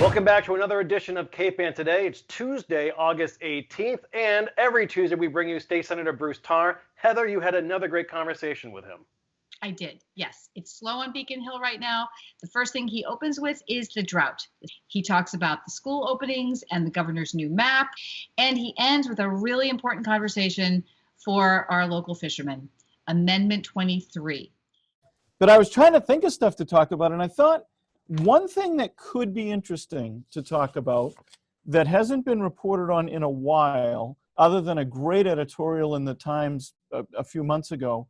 Welcome back to another edition of Cape Today. It's Tuesday, August 18th, and every Tuesday we bring you State Senator Bruce Tarr. Heather, you had another great conversation with him. I did, yes. It's slow on Beacon Hill right now. The first thing he opens with is the drought. He talks about the school openings and the governor's new map, and he ends with a really important conversation for our local fishermen, Amendment 23. But I was trying to think of stuff to talk about, and I thought one thing that could be interesting to talk about that hasn't been reported on in a while, other than a great editorial in the Times a few months ago,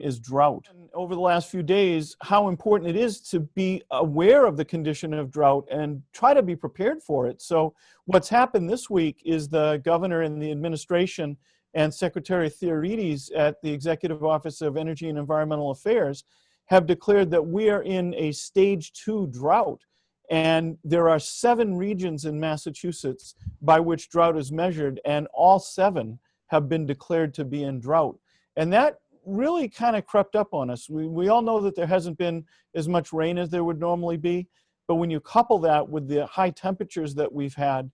is drought. And over the last few days, how important it is to be aware of the condition of drought and try to be prepared for it. So what's happened this week is the governor and the administration and Secretary Theorides at the Executive Office of Energy and Environmental Affairs have declared that we are in a stage 2 drought. And there are 7 regions in Massachusetts by which drought is measured, and all 7 have been declared to be in drought. And that really kind of crept up on us. We all know that there hasn't been as much rain as there would normally be, but when you couple that with the high temperatures that we've had,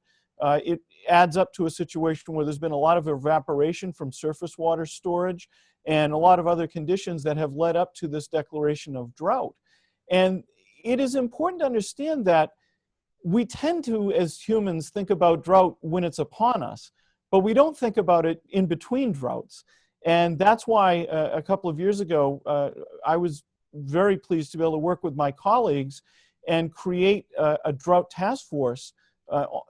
it adds up to a situation where there's been a lot of evaporation from surface water storage and a lot of other conditions that have led up to this declaration of drought. And it is important to understand that we tend to, as humans, think about drought when it's upon us, but we don't think about it in between droughts. And that's why a couple of years ago, I was very pleased to be able to work with my colleagues and create a drought task force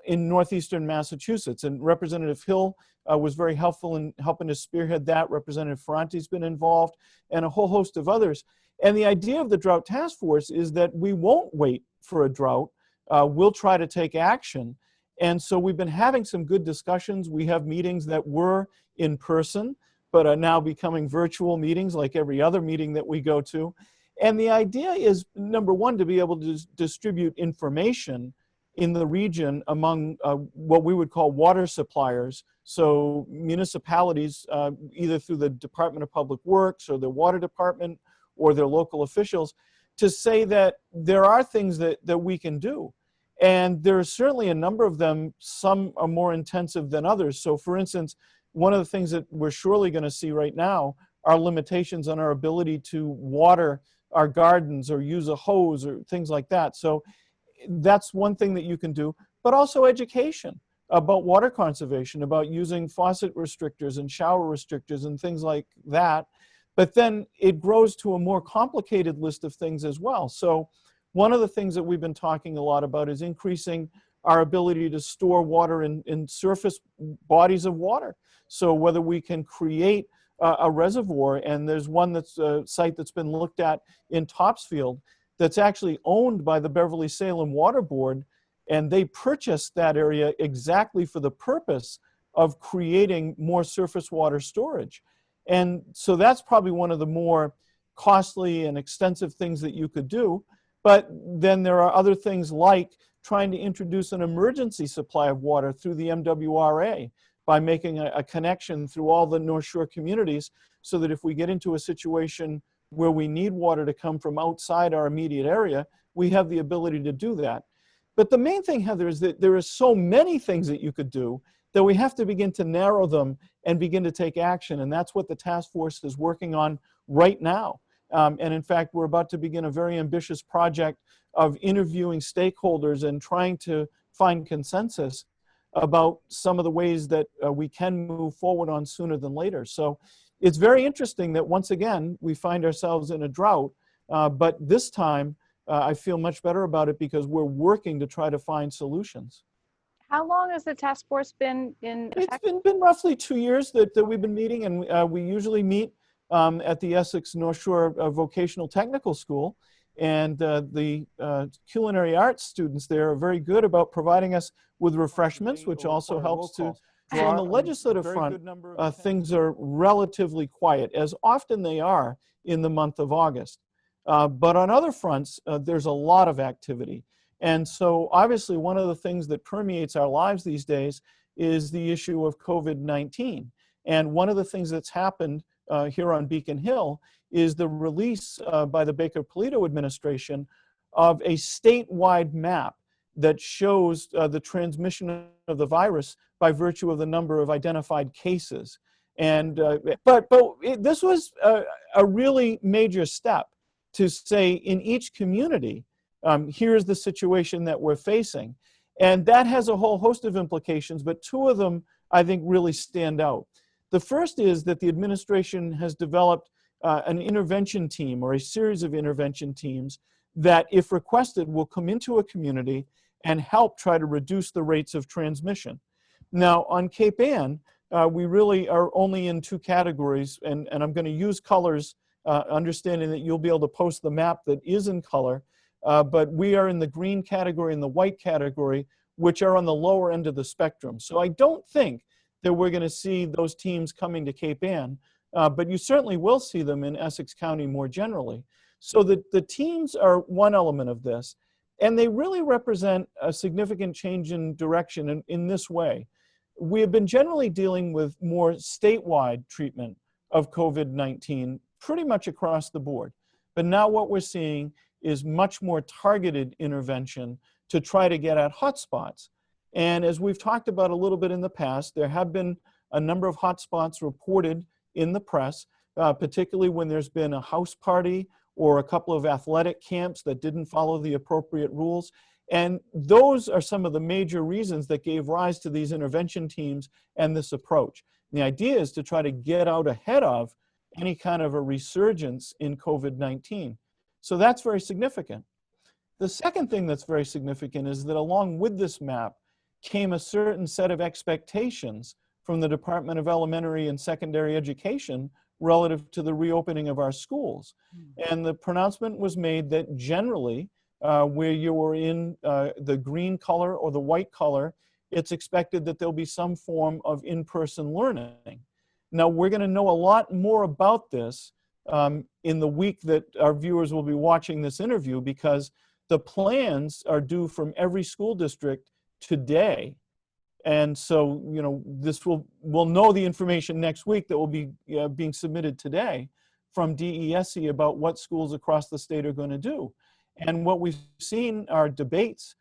in northeastern Massachusetts. And Representative Hill was very helpful in helping to spearhead that. Representative Ferrante's been involved, and a whole host of others. And the idea of the drought task force is that we won't wait for a drought. We'll try to take action. And so we've been having some good discussions. We have meetings that were in person, but are now becoming virtual meetings like every other meeting that we go to. And the idea is, number one, to be able to distribute information in the region among what we would call water suppliers. So municipalities, either through the Department of Public Works or the water department or their local officials, to say that there are things that we can do. And there are certainly a number of them. Some are more intensive than others. So for instance, one of the things that we're surely going to see right now are limitations on our ability to water our gardens or use a hose or things like that. So that's one thing that you can do, but also education about water conservation, about using faucet restrictors and shower restrictors and things like that. But then it grows to a more complicated list of things as well. So one of the things that we've been talking a lot about is increasing our ability to store water in surface bodies of water. So whether we can create a reservoir, and there's one that's a site that's been looked at in Topsfield that's actually owned by the Beverly-Salem Water Board, and they purchased that area exactly for the purpose of creating more surface water storage. And so that's probably one of the more costly and extensive things that you could do. But then there are other things like trying to introduce an emergency supply of water through the MWRA by making a connection through all the North Shore communities, so that if we get into a situation where we need water to come from outside our immediate area, we have the ability to do that. But the main thing, Heather, is that there are so many things that you could do that we have to begin to narrow them and begin to take action. And that's what the task force is working on right now. And in fact, we're about to begin a very ambitious project of interviewing stakeholders and trying to find consensus about some of the ways that we can move forward on sooner than later. So it's very interesting that once again, we find ourselves in a drought, but this time I feel much better about it because we're working to try to find solutions. How long has the task force been in effect? It's been roughly 2 years that we've been meeting, and we usually meet at the Essex North Shore Vocational Technical School. And the culinary arts students there are very good about providing us with refreshments, which also helps to draw. On the legislative front, things are relatively quiet, as often they are in the month of August. But on other fronts, there's a lot of activity. And so obviously one of the things that permeates our lives these days is the issue of COVID-19. And one of the things that's happened here on Beacon Hill is the release by the Baker-Polito administration of a statewide map that shows the transmission of the virus by virtue of the number of identified cases. And this was a really major step to say in each community, here's the situation that we're facing. And that has a whole host of implications, but two of them I think really stand out. The first is that the administration has developed an intervention team or a series of intervention teams that, if requested, will come into a community and help try to reduce the rates of transmission. Now, on Cape Ann, we really are only in two categories, and I'm going to use colors, understanding that you'll be able to post the map that is in color, but we are in the green category and the white category, which are on the lower end of the spectrum. So I don't think that we're going to see those teams coming to Cape Ann, but you certainly will see them in Essex County more generally. So the teams are one element of this, and they really represent a significant change in direction in this way. We have been generally dealing with more statewide treatment of COVID-19 pretty much across the board. But now what we're seeing is much more targeted intervention to try to get at hotspots. And as we've talked about a little bit in the past, there have been a number of hotspots reported in the press, particularly when there's been a house party or a couple of athletic camps that didn't follow the appropriate rules. And those are some of the major reasons that gave rise to these intervention teams and this approach. And the idea is to try to get out ahead of any kind of a resurgence in COVID-19. So that's very significant. The second thing that's very significant is that along with this map came a certain set of expectations from the Department of Elementary and Secondary Education relative to the reopening of our schools. And the pronouncement was made that generally, where you were in the green color or the white color, it's expected that there'll be some form of in-person learning. Now, we're going to know a lot more about this in the week that our viewers will be watching this interview, because the plans are due from every school district today. And so, you know, we'll know the information next week that will be being submitted today from DESE about what schools across the state are going to do. And what we've seen are debates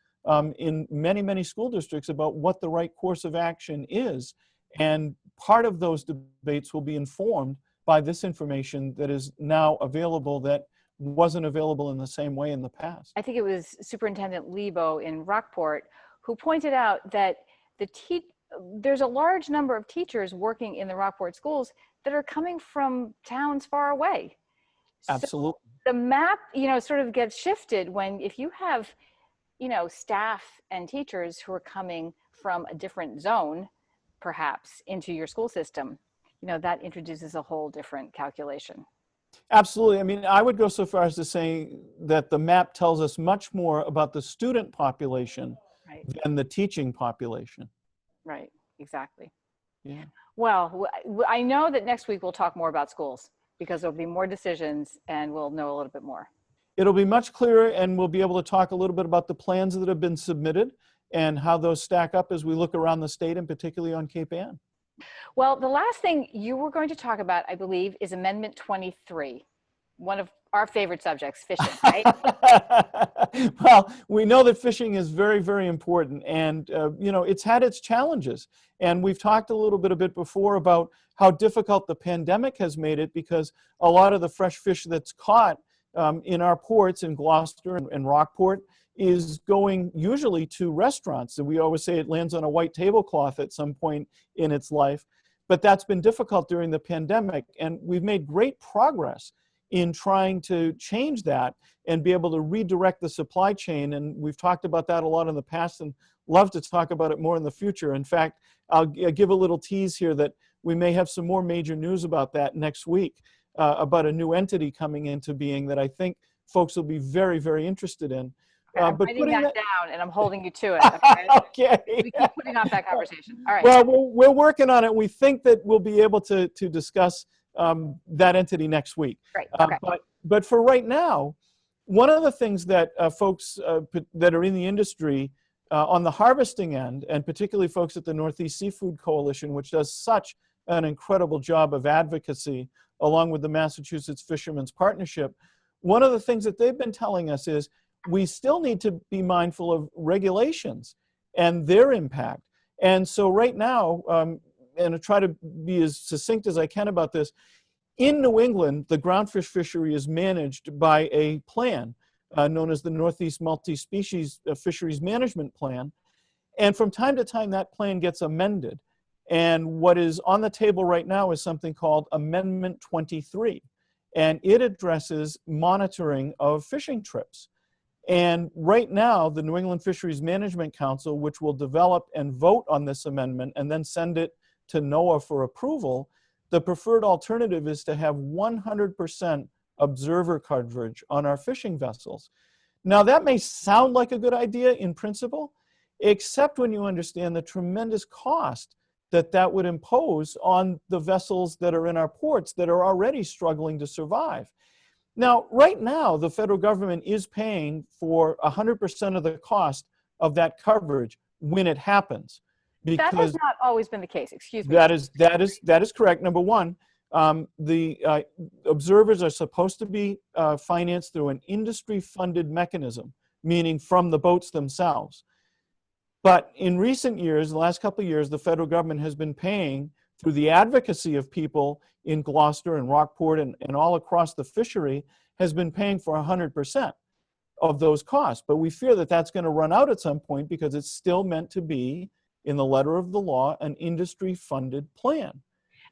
in many, many school districts about what the right course of action is. And part of those debates will be informed by this information that is now available that wasn't available in the same way in the past. I think it was Superintendent Lebo in Rockport who pointed out that there's a large number of teachers working in the Rockport schools that are coming from towns far away. Absolutely. So the map, sort of gets shifted if you have, staff and teachers who are coming from a different zone, perhaps, into your school system, that introduces a whole different calculation. Absolutely. I mean, I would go so far as to say that the map tells us much more about the student population than the teaching population. Right, exactly. Yeah. Well, I know that next week we'll talk more about schools because there'll be more decisions and we'll know a little bit more. It'll be much clearer, and we'll be able to talk a little bit about the plans that have been submitted and how those stack up as we look around the state and particularly on Cape Ann. Well, the last thing you were going to talk about, I believe, is Amendment 23, one of our favorite subjects, fishing, right? Well, we know that fishing is very, very important, and it's had its challenges. And we've talked a bit before about how difficult the pandemic has made it, because a lot of the fresh fish that's caught in our ports in Gloucester and Rockport is going usually to restaurants. And we always say it lands on a white tablecloth at some point in its life. But that's been difficult during the pandemic. And we've made great progress in trying to change that and be able to redirect the supply chain. And we've talked about that a lot in the past and love to talk about it more in the future. In fact, I'll give a little tease here that we may have some more major news about that next week, about a new entity coming into being that I think folks will be very, very interested in. I'm but writing that down and I'm holding you to it. Okay. Okay. We keep putting off that conversation. All right. Well, we're working on it. We think that we'll be able to discuss that entity next week. Great. Okay. But for right now, one of the things that folks that are in the industry on the harvesting end, and particularly folks at the Northeast Seafood Coalition, which does such an incredible job of advocacy, along with the Massachusetts Fishermen's Partnership, one of the things that they've been telling us is we still need to be mindful of regulations and their impact. And so right now, and I try to be as succinct as I can about this, in New England, the groundfish fishery is managed by a plan known as the Northeast Multi-Species Fisheries Management Plan. And from time to time, that plan gets amended. And what is on the table right now is something called Amendment 23. And it addresses monitoring of fishing trips. And right now, the New England Fisheries Management Council, which will develop and vote on this amendment and then send it to NOAA for approval, the preferred alternative is to have 100% observer coverage on our fishing vessels. Now, that may sound like a good idea in principle, except when you understand the tremendous cost that that would impose on the vessels that are in our ports that are already struggling to survive. Now, right now, the federal government is paying for 100% of the cost of that coverage when it happens. That has not always been the case. Excuse me. That is correct. Number one, the observers are supposed to be financed through an industry-funded mechanism, meaning from the boats themselves. But in recent years, the last couple of years, the federal government has been paying through the advocacy of people in Gloucester and Rockport and all across the fishery, has been paying for 100% of those costs. But we fear that that's going to run out at some point because it's still meant to be, in the letter of the law, an industry-funded plan.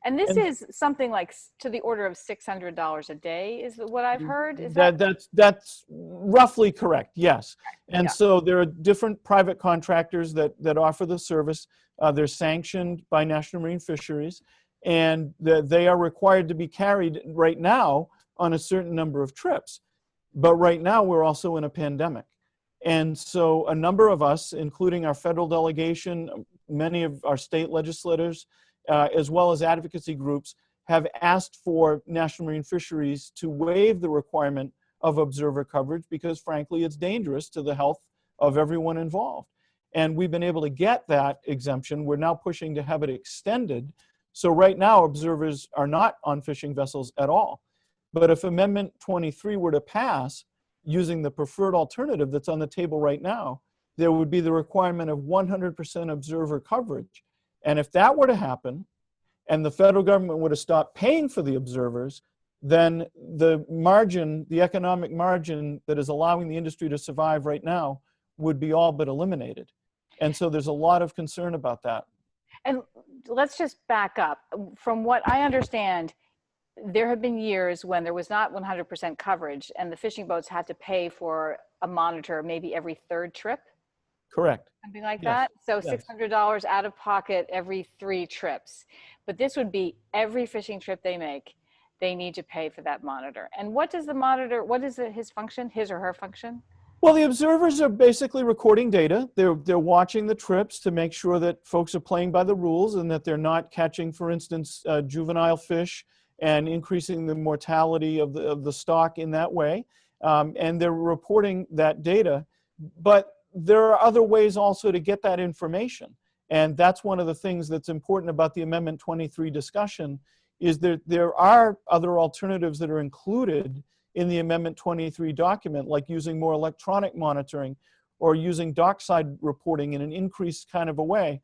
And this is something like to the order of $600 a day is what I've heard. Is that's roughly correct, yes. And so there are different private contractors that offer the service. They're sanctioned by National Marine Fisheries, and they are required to be carried right now on a certain number of trips. But right now we're also in a pandemic. And so a number of us, including our federal delegation, many of our state legislators, as well as advocacy groups, have asked for National Marine Fisheries to waive the requirement of observer coverage because, frankly, it's dangerous to the health of everyone involved. And we've been able to get that exemption. We're now pushing to have it extended. So right now, observers are not on fishing vessels at all. But if Amendment 23 were to pass, using the preferred alternative that's on the table right now, there would be the requirement of 100% observer coverage. And if that were to happen, and the federal government were to stop paying for the observers, then the margin, the economic margin that is allowing the industry to survive right now would be all but eliminated. And so there's a lot of concern about that. And let's just back up. From what I understand, there have been years when there was not 100% coverage and the fishing boats had to pay for a monitor maybe every third trip. Correct. Something like that. So $600 out of pocket every 3 trips. But this would be every fishing trip they make, they need to pay for that monitor. And what does the monitor, what is his function, his or her function? Well, the observers are basically recording data. They're watching the trips to make sure that folks are playing by the rules and that they're not catching, for instance, juvenile fish and increasing the mortality of the stock in that way. And they're reporting that data. But there are other ways also to get that information. And that's one of the things that's important about the Amendment 23 discussion, is that there are other alternatives that are included in the Amendment 23 document, like using more electronic monitoring or using dockside reporting in an increased kind of a way.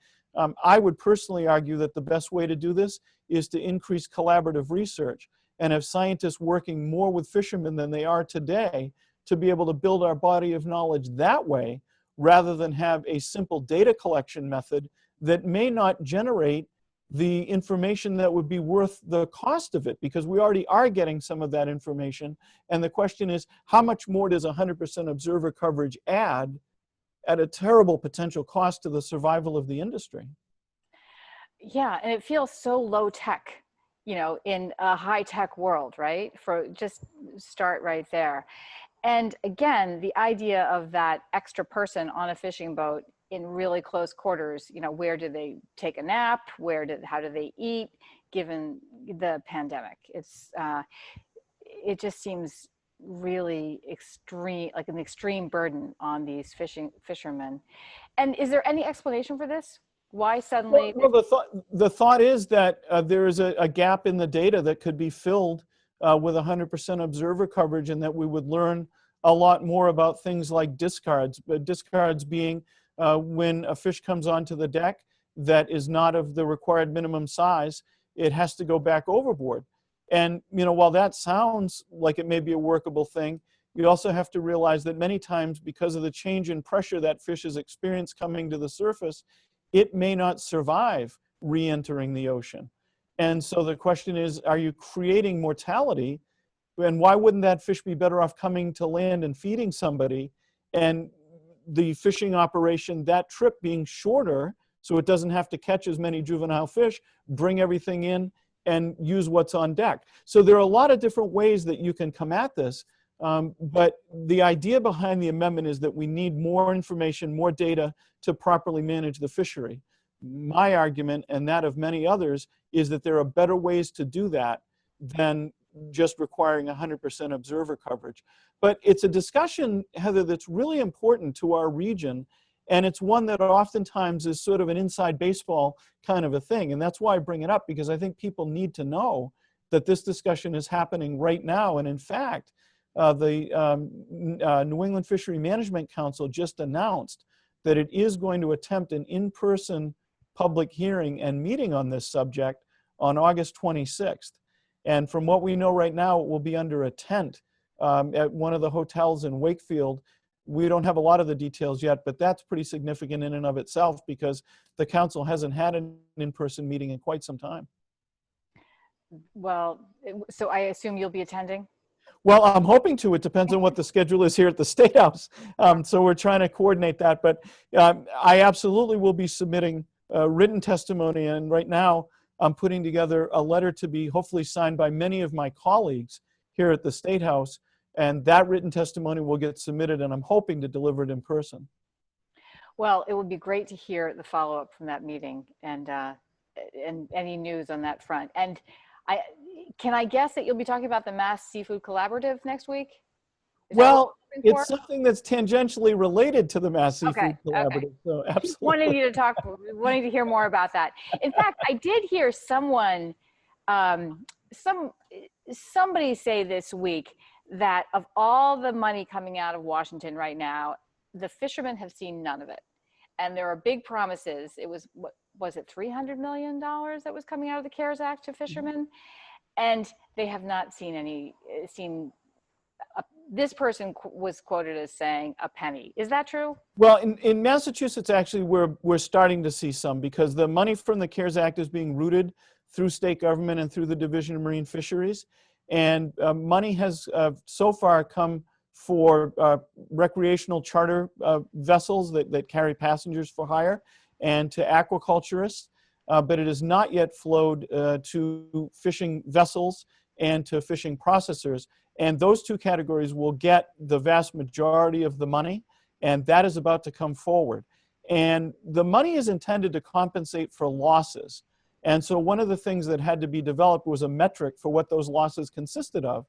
I would personally argue that the best way to do this is to increase collaborative research and have scientists working more with fishermen than they are today to be able to build our body of knowledge that way, rather than have a simple data collection method that may not generate the information that would be worth the cost of it, because we already are getting some of that information. And the question is, how much more does 100% observer coverage add at a terrible potential cost to the survival of the industry? Yeah, and it feels so low tech, you know, in a high tech world, right? For just start right there. And again, the idea of that extra person on a fishing boat in really close quarters, you know, where do they take a nap? How do they eat given the pandemic? It just seems really extreme, like an extreme burden on these fishermen. And is there any explanation for this? Why suddenly? Well, the thought is that there is a gap in the data that could be filled with 100% observer coverage, and that we would learn a lot more about things like discards, but discards being when a fish comes onto the deck that is not of the required minimum size, it has to go back overboard. And while that sounds like it may be a workable thing, you also have to realize that many times, because of the change in pressure that fish has experienced coming to the surface, it may not survive re-entering the ocean. And so the question is, are you creating mortality? And why wouldn't that fish be better off coming to land and feeding somebody, and the fishing operation, that trip being shorter, so it doesn't have to catch as many juvenile fish, bring everything in, and use what's on deck? So there are a lot of different ways that you can come at this. But the idea behind the amendment is that we need more information, more data to properly manage the fishery. My argument, and that of many others, is that there are better ways to do that than just requiring 100% observer coverage. But it's a discussion, Heather, that's really important to our region, and it's one that oftentimes is sort of an inside baseball kind of a thing. And that's why I bring it up, because I think people need to know that this discussion is happening right now. And in fact, the New England Fishery Management Council just announced that it is going to attempt an in-person public hearing and meeting on this subject on August 26th. And from what we know right now, it will be under a tent at one of the hotels in Wakefield. We don't have a lot of the details yet, but that's pretty significant in and of itself, because the council hasn't had an in-person meeting in quite some time. Well, so I assume you'll be attending? Well, I'm hoping to. It depends on what the schedule is here at the State House. So we're trying to coordinate that. But I absolutely will be submitting written testimony. And right now, I'm putting together a letter to be hopefully signed by many of my colleagues here at the State House. And that written testimony will get submitted, and I'm hoping to deliver it in person. Well, it would be great to hear the follow-up from that meeting and any news on that front. And can I guess that you'll be talking about the Mass Seafood Collaborative next week? Well, it's something that's tangentially related to the Mass Seafood Collaborative. Okay. So absolutely. Wanting to hear more about that. In fact, I did hear someone, somebody say this week that of all the money coming out of Washington right now, the fishermen have seen none of it. And there are big promises. It was, what was it, $300 million that was coming out of the CARES Act to fishermen? And they have not seen this person was quoted as saying a penny. Is that true? Well, in Massachusetts, actually, we're starting to see some, because the money from the CARES Act is being routed through state government and through the Division of Marine Fisheries. And money has so far come for recreational charter vessels that carry passengers for hire, and to aquaculturists, but it has not yet flowed to fishing vessels and to fishing processors. And those two categories will get the vast majority of the money, and that is about to come forward. And the money is intended to compensate for losses. And so one of the things that had to be developed was a metric for what those losses consisted of.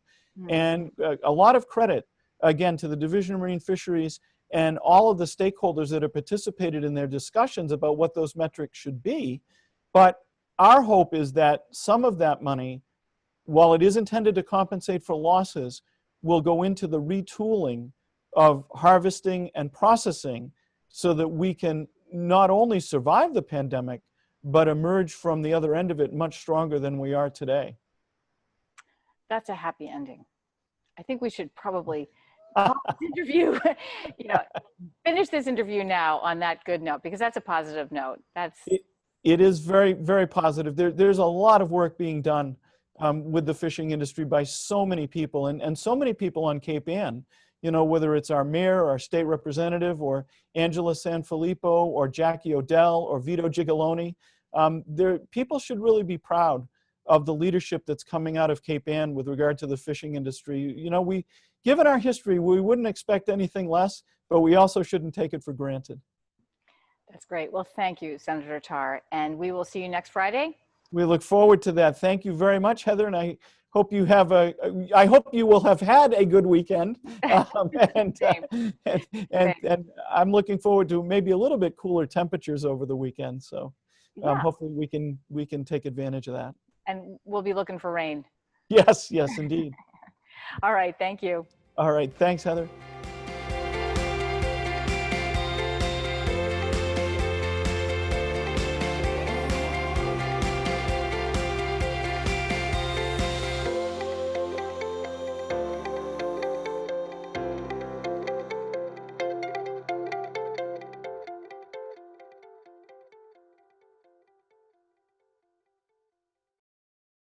And a lot of credit, again, to the Division of Marine Fisheries and all of the stakeholders that have participated in their discussions about what those metrics should be. But our hope is that some of that money, while it is intended to compensate for losses, will go into the retooling of harvesting and processing, so that we can not only survive the pandemic, but emerge from the other end of it much stronger than we are today. That's a happy ending. I think we should probably call this interview, finish this interview now on that good note, because that's a positive note. It is very, very positive. There's a lot of work being done with the fishing industry by so many people, and so many people on Cape Ann, whether it's our mayor, our state representative, or Angela Sanfilippo, or Jackie Odell, or Vito Gigoloni. People should really be proud of the leadership that's coming out of Cape Ann with regard to the fishing industry. Given our history, we wouldn't expect anything less, but we also shouldn't take it for granted. That's great. Well, thank you, Senator Tarr, and we will see you next Friday. We look forward to that. Thank you very much, Heather, and I hope you will have had a good weekend. And I'm looking forward to maybe a little bit cooler temperatures over the weekend. So hopefully we can take advantage of that. And we'll be looking for rain. Yes, indeed. All right. Thank you. All right. Thanks, Heather.